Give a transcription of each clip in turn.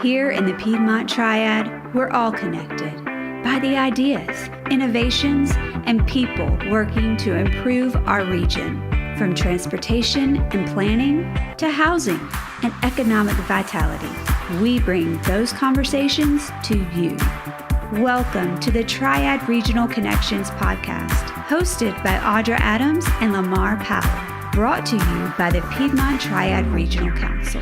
Here in the Piedmont Triad, we're all connected by the ideas, innovations, and people working to improve our region, from transportation and planning to housing and economic vitality. We bring those conversations to you. Welcome to the Triad Regional Connections Podcast, hosted by Audra Adams and Lamar Powell, brought to you by the Piedmont Triad Regional Council.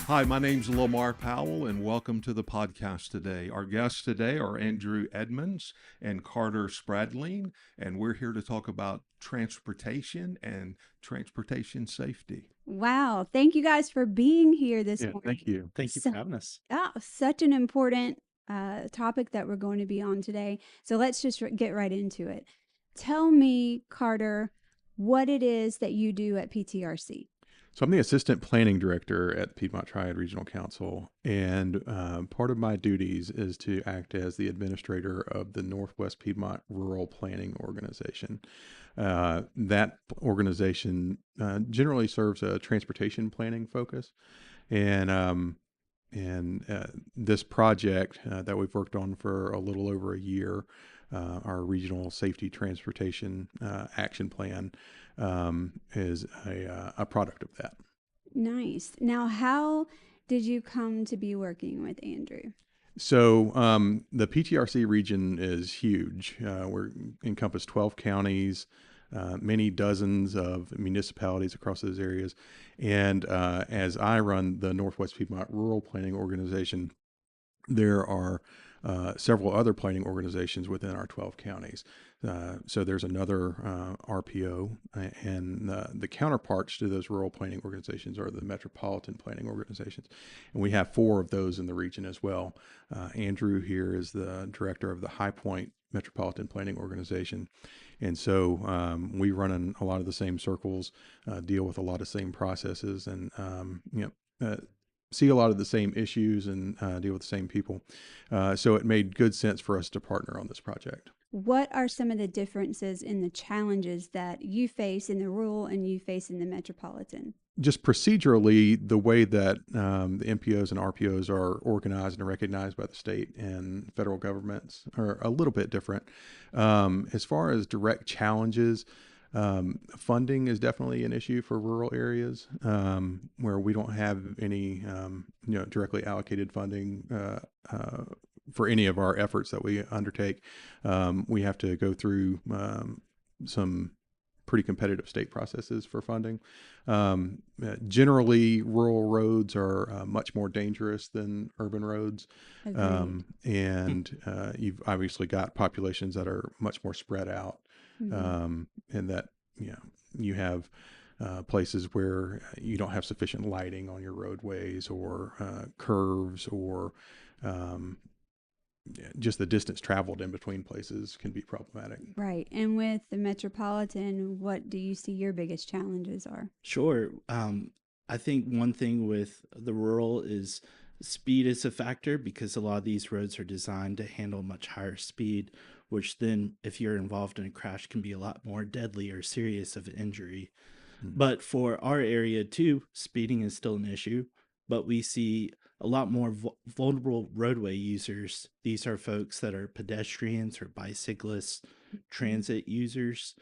Hi, my name's Lamar Powell, and welcome to the podcast today. Our guests today are Andrew Edmonds and Carter Spradling, and we're here to talk about transportation and transportation safety. Wow. Thank you guys for being here this morning. Thank you. Thank you for having us. Oh, such an important topic that we're going to be on today. So let's just get right into it. Tell me, Carter, what it is that you do at PTRC. So I'm the Assistant Planning Director at Piedmont Triad Regional Council, and part of my duties is to act as the administrator of the Northwest Piedmont Rural Planning Organization. That organization generally serves a transportation planning focus, and this project that we've worked on for a little over a year, our Regional Safety Transportation Action Plan, is a product of that. Nice. Now, how did you come to be working with Andrew? So the PTRC region is huge. We encompass 12 counties, many dozens of municipalities across those areas. And as I run the Northwest Piedmont Rural Planning Organization, there are several other planning organizations within our 12 counties. So there's another RPO, and the counterparts to those rural planning organizations are the Metropolitan planning organizations. And we have 4 of those in the region as well. Andrew here is the director of the High Point Metropolitan Planning Organization. And so we run in a lot of the same circles, deal with a lot of same processes, and see a lot of the same issues and deal with the same people. So it made good sense for us to partner on this project. What are some of the differences in the challenges that you face in the rural and you face in the metropolitan? Just procedurally, the way that the MPOs and RPOs are organized and recognized by the state and federal governments are a little bit different. As far as direct challenges, funding is definitely an issue for rural areas where we don't have any directly allocated funding for any of our efforts that we undertake. We have to go through some pretty competitive state processes for funding. Generally, rural roads are much more dangerous than urban roads. And you've obviously got populations that are much more spread out. And that, you have places where you don't have sufficient lighting on your roadways or curves, or just the distance traveled in between places can be problematic. Right. And with the metropolitan, what do you see your biggest challenges are? Sure. I think one thing with the rural is speed is a factor, because a lot of these roads are designed to handle much higher speed, which then, if you're involved in a crash, can be a lot more deadly or serious of an injury. But for our area too, speeding is still an issue, but we see a lot more vulnerable roadway users. These are folks that are pedestrians or bicyclists, transit users.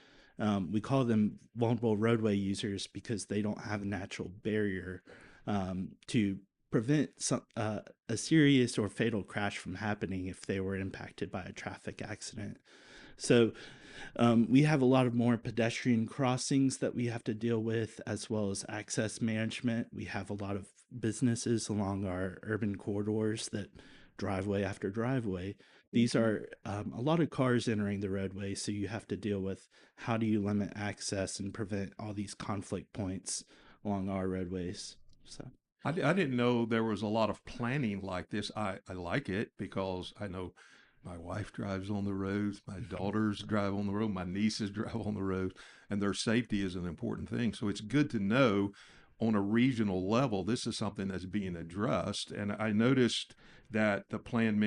We call them vulnerable roadway users because they don't have a natural barrier to prevent a serious or fatal crash from happening if they were impacted by a traffic accident. So we have a lot of more pedestrian crossings that we have to deal with, as well as access management. We have a lot of businesses along our urban corridors that driveway after driveway. These are a lot of cars entering the roadway, so you have to deal with how do you limit access and prevent all these conflict points along our roadways. So I didn't know there was a lot of planning like this. I like it because I know my wife drives on the roads, my daughters drive on the road, my nieces drive on the road, and their safety is an important thing. So it's good to know on a regional level, this is something that's being addressed. And I noticed that the plan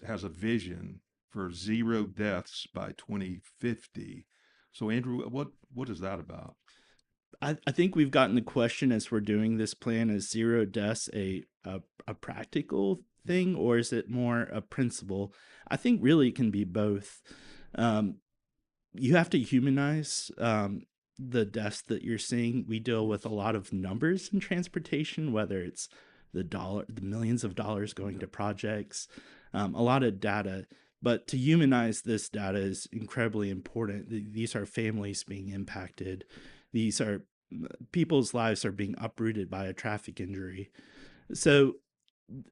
has a vision for 0 deaths by 2050. So Andrew, what is that about? I think we've gotten the question as we're doing this plan, is 0 deaths a a practical thing, or is it more a principle? I think really it can be both. You have to humanize the deaths that you're seeing. We deal with a lot of numbers in transportation, whether it's the millions of dollars going to projects, a lot of data. But to humanize this data is incredibly important. These are families being impacted. These are people's lives are being uprooted by a traffic injury. So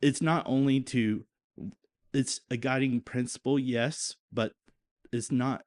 it's not only it's a guiding principle, yes, but it's not,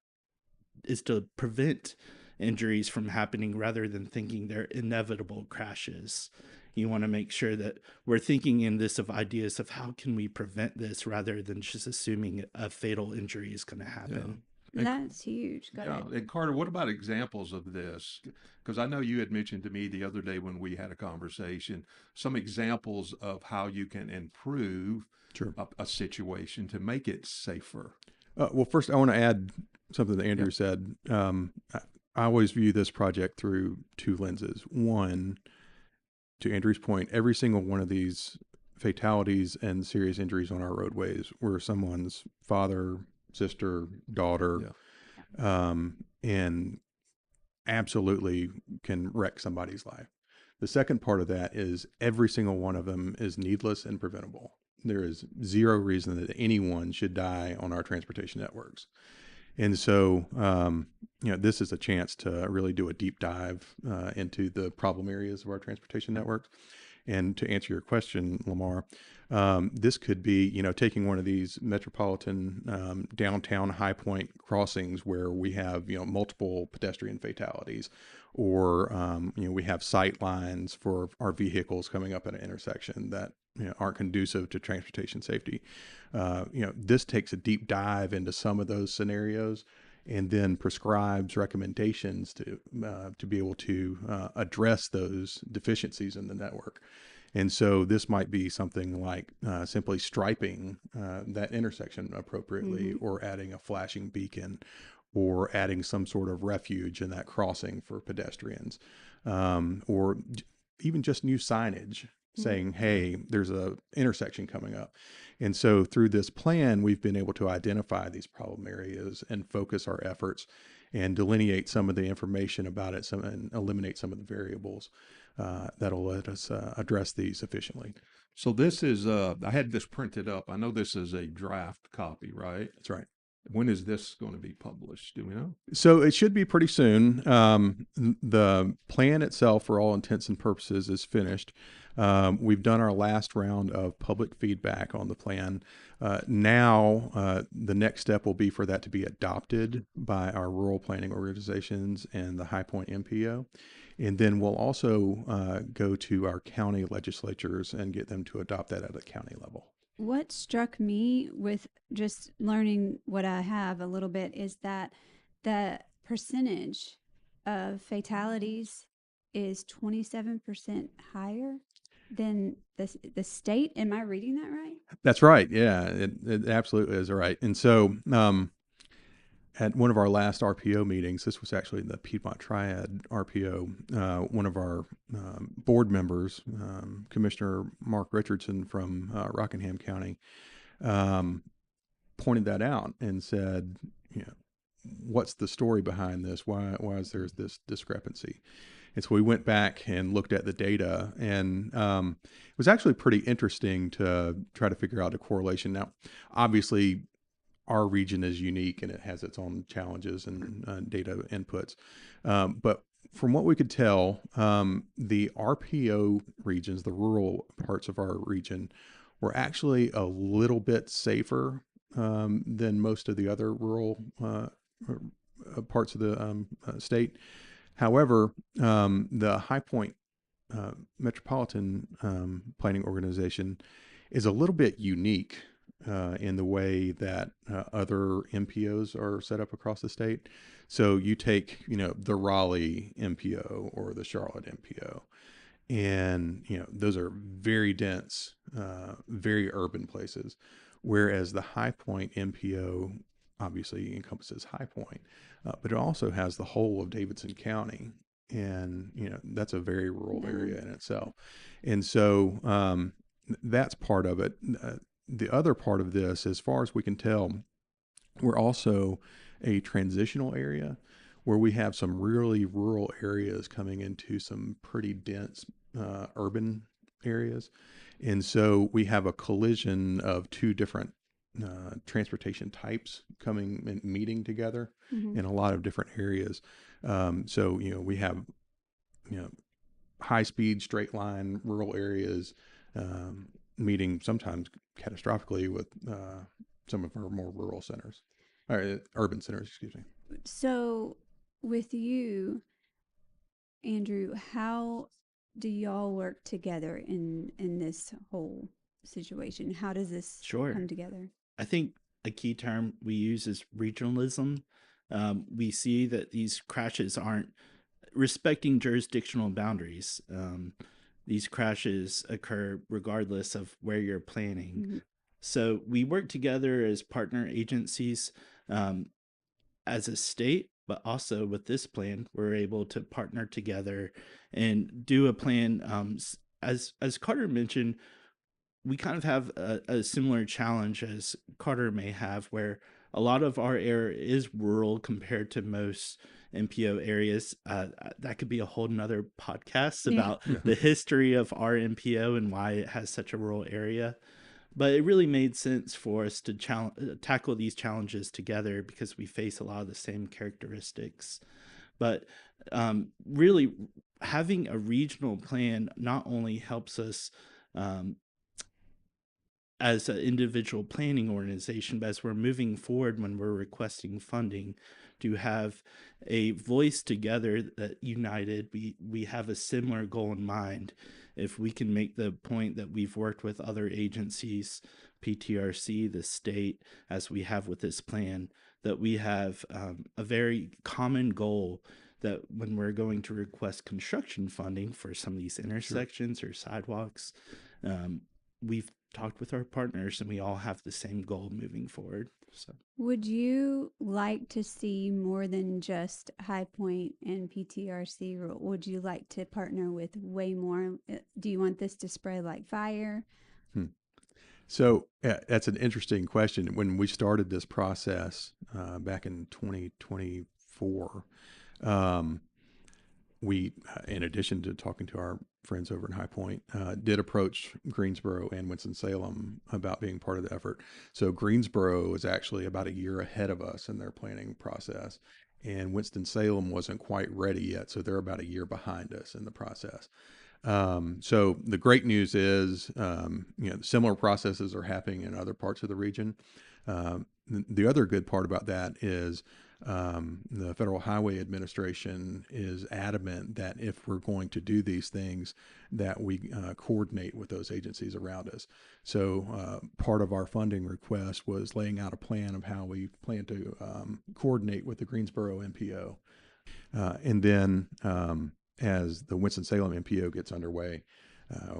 is to prevent injuries from happening rather than thinking they're inevitable crashes. You want to make sure that we're thinking in this of ideas of how can we prevent this rather than just assuming a fatal injury is going to happen. Yeah. That's huge. Go ahead. And Carter, what about examples of this? Because I know you had mentioned to me the other day when we had a conversation, some examples of how you can improve Sure. a situation to make it safer. Well, first, I want to add something that Andrew said. I always view this project through two lenses. One, to Andrew's point, every single one of these fatalities and serious injuries on our roadways were someone's father, sister, daughter, and absolutely can wreck somebody's life. The second part of that is every single one of them is needless and preventable. There is zero reason that anyone should die on our transportation networks. And so, this is a chance to really do a deep dive into the problem areas of our transportation networks. And to answer your question, Lamar, this could be, taking one of these metropolitan downtown high point crossings where we have, multiple pedestrian fatalities, or, we have sight lines for our vehicles coming up at an intersection that aren't conducive to transportation safety. This takes a deep dive into some of those scenarios and then prescribes recommendations to be able to address those deficiencies in the network. And so this might be something like simply striping that intersection appropriately, or adding a flashing beacon, or adding some sort of refuge in that crossing for pedestrians, or even just new signage saying, hey, there's a intersection coming up. And so through this plan, we've been able to identify these problem areas and focus our efforts and delineate some of the information about it, and eliminate some of the variables that'll let us address these efficiently. So this is, I had this printed up. I know this is a draft copy, right? That's right. When is this going to be published? Do we know? So it should be pretty soon. The plan itself, for all intents and purposes, is finished. We've done our last round of public feedback on the plan. Now, the next step will be for that to be adopted by our rural planning organizations and the High Point MPO. And then we'll also go to our county legislatures and get them to adopt that at a county level. What struck me with just learning what I have a little bit is that the percentage of fatalities is 27% higher than the state. Am I reading that right? That's right. Yeah, it absolutely is right. And so at one of our last RPO meetings, this was actually the Piedmont Triad RPO, one of our board members, Commissioner Mark Richardson from Rockingham County, pointed that out and said, what's the story behind this? Why is there this discrepancy? And so we went back and looked at the data, and it was actually pretty interesting to try to figure out a correlation. Now, obviously, our region is unique and it has its own challenges and data inputs. But from what we could tell, the RPO regions, the rural parts of our region, were actually a little bit safer than most of the other rural parts of the state. However, the High Point Metropolitan Planning Organization is a little bit unique in the way that other MPOs are set up across the state. So you take, the Raleigh MPO or the Charlotte MPO, and, those are very dense, very urban places. Whereas the High Point MPO obviously encompasses High Point, but it also has the whole of Davidson County. And, that's a very rural area in itself. And so, that's part of it. The other part of this, as far as we can tell, we're also a transitional area where we have some really rural areas coming into some pretty dense urban areas. And so we have a collision of two different transportation types coming and meeting together in a lot of different areas. So, we have, high speed, straight line rural areas meeting sometimes catastrophically with some of our more rural centers, or urban centers, excuse me. So with you, Andrew, how do y'all work together in this whole situation? How does this Sure. come together? I think a key term we use is regionalism. We see that these crashes aren't respecting jurisdictional boundaries. These crashes occur regardless of where you're planning. So we work together as partner agencies as a state, but also with this plan, we're able to partner together and do a plan. As Carter mentioned, we kind of have a similar challenge as Carter may have, where a lot of our area is rural compared to most MPO areas. That could be a whole nother podcast about the history of our MPO and why it has such a rural area. But it really made sense for us to tackle these challenges together because we face a lot of the same characteristics. But really, having a regional plan not only helps us as an individual planning organization, but as we're moving forward when we're requesting funding, to have a voice together that united, we have a similar goal in mind. If we can make the point that we've worked with other agencies, PTRC, the state, as we have with this plan, that we have a very common goal that when we're going to request construction funding for some of these intersections or sidewalks, we've talked with our partners and we all have the same goal moving forward. So would you like to see more than just High Point and PTRC? Would you like to partner with way more? Do you want this to spread like fire? So that's an interesting question. When we started this process back in 2024, we, in addition to talking to our friends over in High Point, did approach Greensboro and Winston-Salem about being part of the effort. So Greensboro is actually about a year ahead of us in their planning process, and Winston-Salem wasn't quite ready yet, so they're about a year behind us in the process. So the great news is, similar processes are happening in other parts of the region. The other good part about that is the Federal Highway Administration is adamant that if we're going to do these things, that we coordinate with those agencies around us. So part of our funding request was laying out a plan of how we plan to coordinate with the Greensboro MPO. And then as the Winston-Salem MPO gets underway,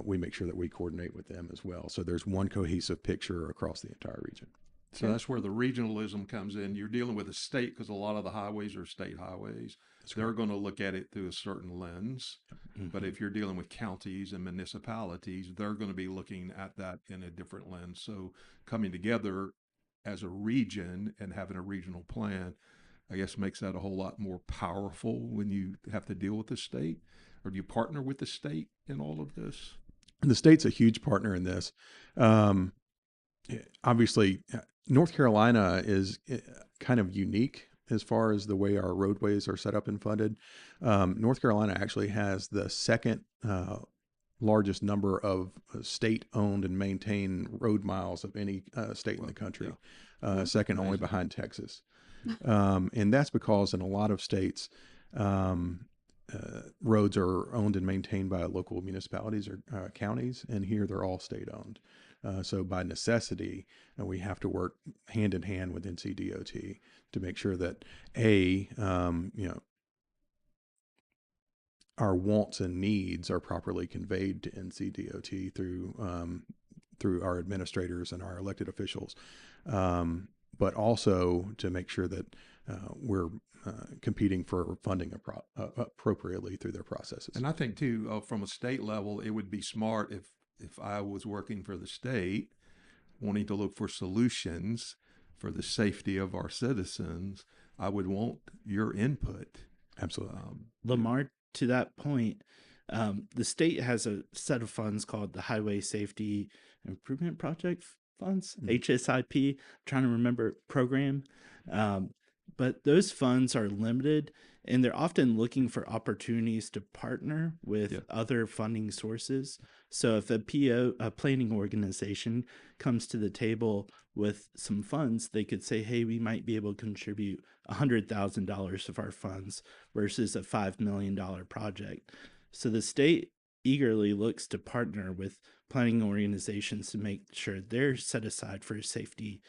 we make sure that we coordinate with them as well. So there's one cohesive picture across the entire region. So that's where the regionalism comes in. You're dealing with a state because a lot of the highways are state highways. They're going to look at it through a certain lens. But if you're dealing with counties and municipalities, they're going to be looking at that in a different lens. So coming together as a region and having a regional plan, I guess, makes that a whole lot more powerful when you have to deal with the state. Or do you partner with the state in all of this? The state's a huge partner in this. Obviously, North Carolina is kind of unique as far as the way our roadways are set up and funded. North Carolina actually has the second largest number of state-owned and maintained road miles of any state in the country, second only behind Texas. And that's because in a lot of states, roads are owned and maintained by local municipalities or counties, and here they're all state-owned. So by necessity, we have to work hand in hand with NCDOT to make sure that our wants and needs are properly conveyed to NCDOT through our administrators and our elected officials, but also to make sure that we're competing for funding appropriately through their processes. And I think too, from a state level, it would be smart if I was working for the state, wanting to look for solutions for the safety of our citizens, I would want your input. Absolutely. Lamar, to that point, the state has a set of funds called the Highway Safety Improvement Project Funds, HSIP, trying to remember program. But those funds are limited, and they're often looking for opportunities to partner with other funding sources. So if a planning organization comes to the table with some funds, they could say, hey, we might be able to contribute $100,000 of our funds versus a $5 million project. So the state eagerly looks to partner with planning organizations to make sure their set aside for safety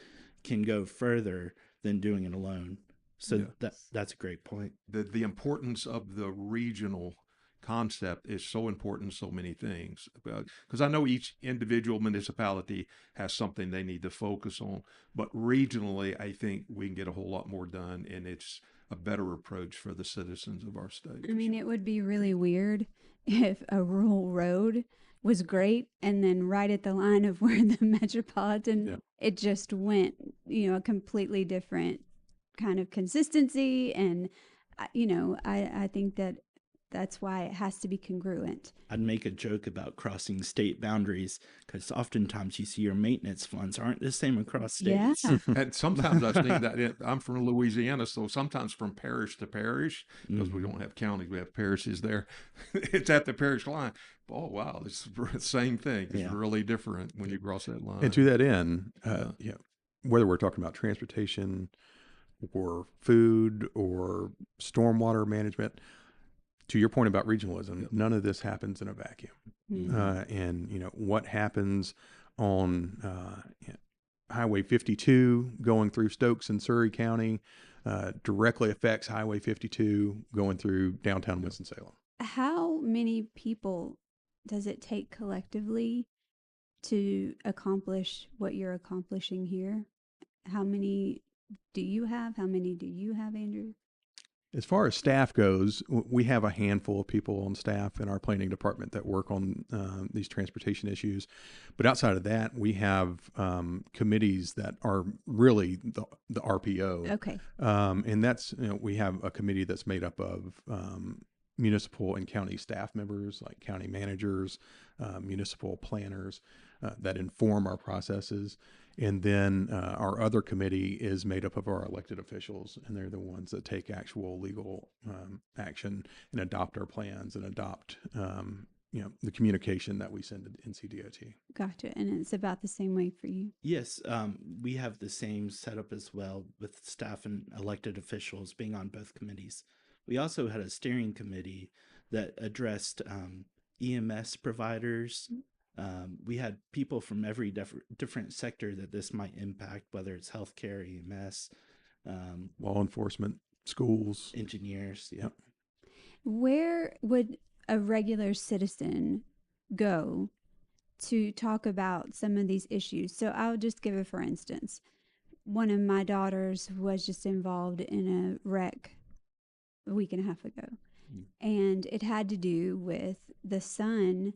can go further than doing it alone. So that's a great point. The importance of the regional concept is so important in so many things, because I know each individual municipality has something they need to focus on, but regionally, I think we can get a whole lot more done, and it's a better approach for the citizens of our state. I mean, it would be really weird if a rural road was great, and then right at the line of where the Metropolitan, it just went, a completely different kind of consistency. And, I think that's why it has to be congruent. I'd make a joke about crossing state boundaries, because oftentimes you see your maintenance funds aren't the same across states. Yeah. And sometimes I've seen that. I'm from Louisiana, so sometimes from parish to parish, because we don't have counties, we have parishes there. It's at the parish line. Oh, wow, it's the same thing. It's really different when you cross that line. And to that end, whether we're talking about transportation or food or stormwater management, to your point about regionalism, none of this happens in a vacuum. And what happens on Highway 52 going through Stokes and Surrey County directly affects Highway 52 going through downtown Winston-Salem. How many people does it take collectively to accomplish what you're accomplishing here? How many do you have? How many do you have, Andrew? As far as staff goes, we have a handful of people on staff in our planning department that work on these transportation issues. But outside of that, we have committees that are really the RPO. Okay. And that's, we have a committee that's made up of municipal and county staff members, like county managers, municipal planners that inform our processes. And then our other committee is made up of our elected officials, and they're the ones that take actual legal action and adopt our plans and adopt, the communication that we send to NCDOT. Gotcha. And it's about the same way for you? Yes, we have the same setup as well, with staff and elected officials being on both committees. We also had a steering committee that addressed EMS providers. We had people from every different sector that this might impact, whether it's healthcare, EMS, law enforcement, schools, engineers. Where would a regular citizen go to talk about some of these issues? So I'll just give it for instance. One of my daughters was just involved in a wreck a week and a half ago, and it had to do with the sun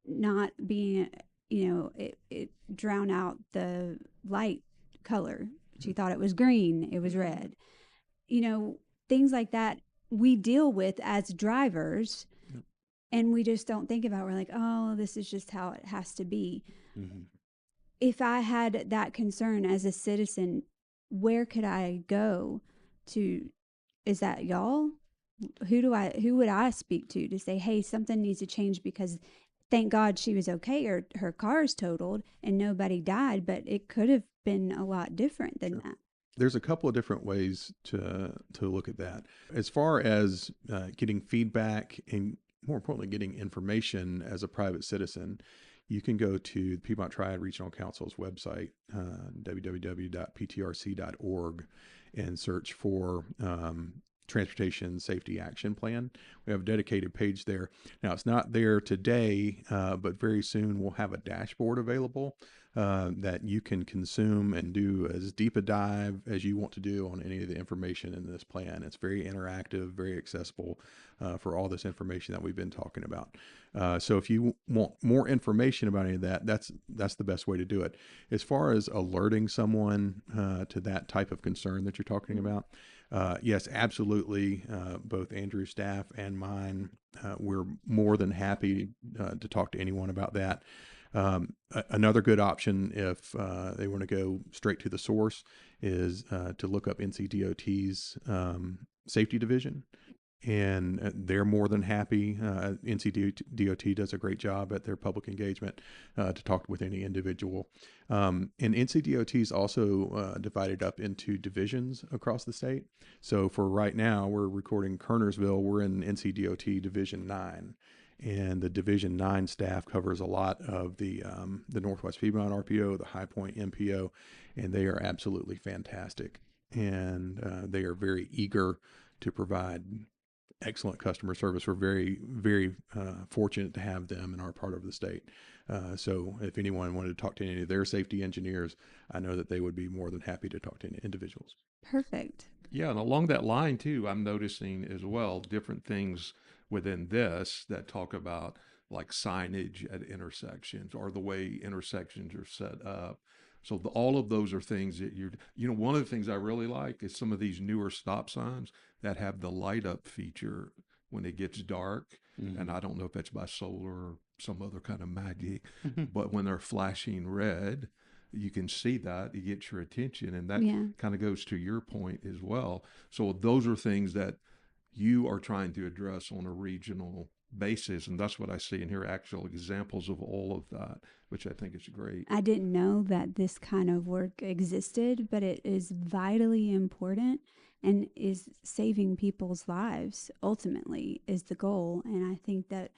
not being, it drowned out the light color. She thought it was green, it was red. Things like that we deal with as drivers, and we just don't think about. We're like, oh, this is just how it has to be. If I had that concern as a citizen, where could I go to? Is that y'all? Who would I speak to say, hey, something needs to change, because thank God she was okay, or her car's totaled and nobody died, but it could have been a lot different than that. There's a couple of different ways to look at that. As far as getting feedback and, more importantly, getting information as a private citizen, you can go to the Piedmont Triad Regional Council's website, www.ptrc.org, and search for Transportation Safety Action Plan. We have a dedicated page there. Now, it's not there today, but very soon we'll have a dashboard available that you can consume and do as deep a dive as you want to do on any of the information in this plan. It's very interactive, very accessible for all this information that we've been talking about. So if you want more information about any of that, that's the best way to do it. As far as alerting someone to that type of concern that you're talking about, yes, absolutely. Both Andrew's staff and mine, we're more than happy to talk to anyone about that. Another good option if they want to go straight to the source is to look up NCDOT's safety division. And they're more than happy. NCDOT does a great job at their public engagement to talk with any individual. And NCDOT is also divided up into divisions across the state. So for right now, we're recording Kernersville. We're in NCDOT Division 9. And the Division 9 staff covers a lot of the Northwest Piedmont RPO, the High Point MPO, and they are absolutely fantastic. And they are very eager to provide excellent customer service. We're very, very fortunate to have them in our part of the state. So if anyone wanted to talk to any of their safety engineers, I know that they would be more than happy to talk to individuals. Perfect. Yeah, and along that line too, I'm noticing as well different things within this that talk about like signage at intersections or the way intersections are set up. So all of those are things that one of the things I really like is some of these newer stop signs that have the light up feature when it gets dark. Mm-hmm. And I don't know if that's by solar or some other kind of magic, but when they're flashing red, you can see that, it gets your attention. And that kind of goes to your point as well. So those are things that you are trying to address on a regional basis. And that's what I see in here, actual examples of all of that, which I think is great. I didn't know that this kind of work existed, but it is vitally important and is saving people's lives ultimately is the goal. And I think that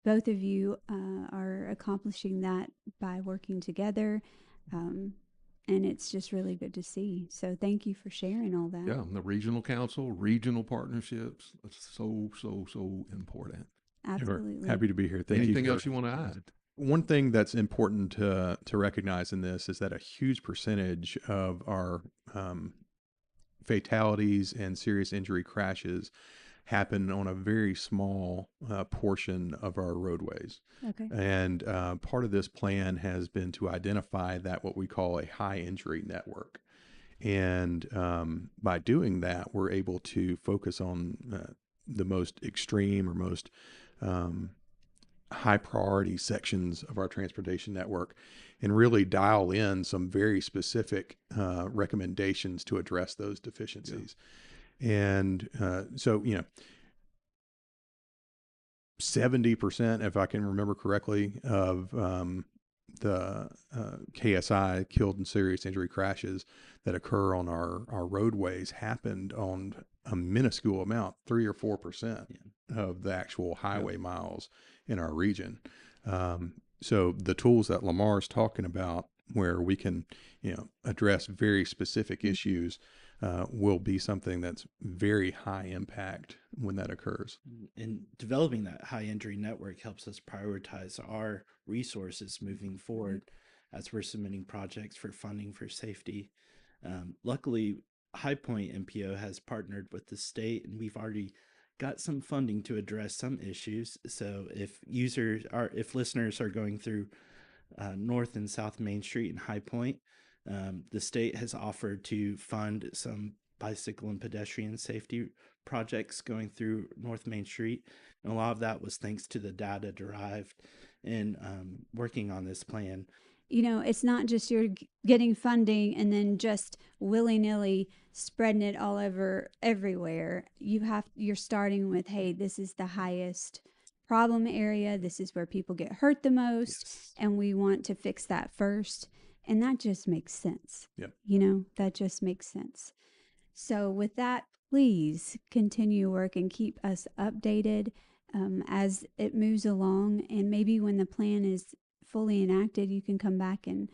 both of you are accomplishing that by working together. And it's just really good to see. So thank you for sharing all that. Yeah, the regional council, regional partnerships, it's so, so, so important. Absolutely. Happy to be here. Thank you. Anything else you want to add? One thing that's important to recognize in this is that a huge percentage of our fatalities and serious injury crashes happen on a very small portion of our roadways. Okay. And part of this plan has been to identify that what we call a high injury network. And by doing that, we're able to focus on the most extreme or most high priority sections of our transportation network and really dial in some very specific recommendations to address those deficiencies. Yeah. And so, 70%, if I can remember correctly, of the KSI killed and serious injury crashes that occur on our roadways happened on a minuscule amount, 3 or 4% of the actual highway miles in our region. So the tools that Lamar is talking about, where we can, address very specific issues, will be something that's very high impact when that occurs. And developing that high injury network helps us prioritize our resources moving forward as we're submitting projects for funding for safety. Luckily, High Point MPO has partnered with the state, and we've already got some funding to address some issues. So if listeners are going through North and South Main Street in High Point, the state has offered to fund some bicycle and pedestrian safety projects going through North Main Street. And a lot of that was thanks to the data derived in working on this plan. It's not just you're getting funding and then just willy-nilly spreading it all over everywhere. You're starting with, hey, this is the highest problem area. This is where people get hurt the most. And we want to fix that first. And that just makes sense. Yep. That just makes sense. So with that, please continue work and keep us updated as it moves along. And maybe when the plan is fully enacted, you can come back and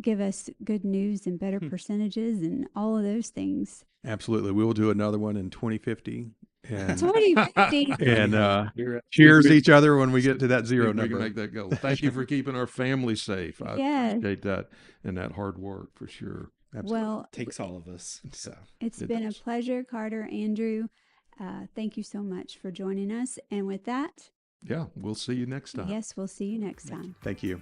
give us good news and better percentages and all of those things. Absolutely. We will do another one in 2050 and 2050. and You're cheers each other when we get to that zero We can number. make that go. Thank you for keeping our family safe. I Yes. appreciate that and that hard work for sure. Absolutely. Well, takes all of us. So it's It been a does. pleasure, Carter, Andrew. Thank you so much for joining us. And with that, Yeah, we'll see you next time. yes, we'll see you next time. Thank you.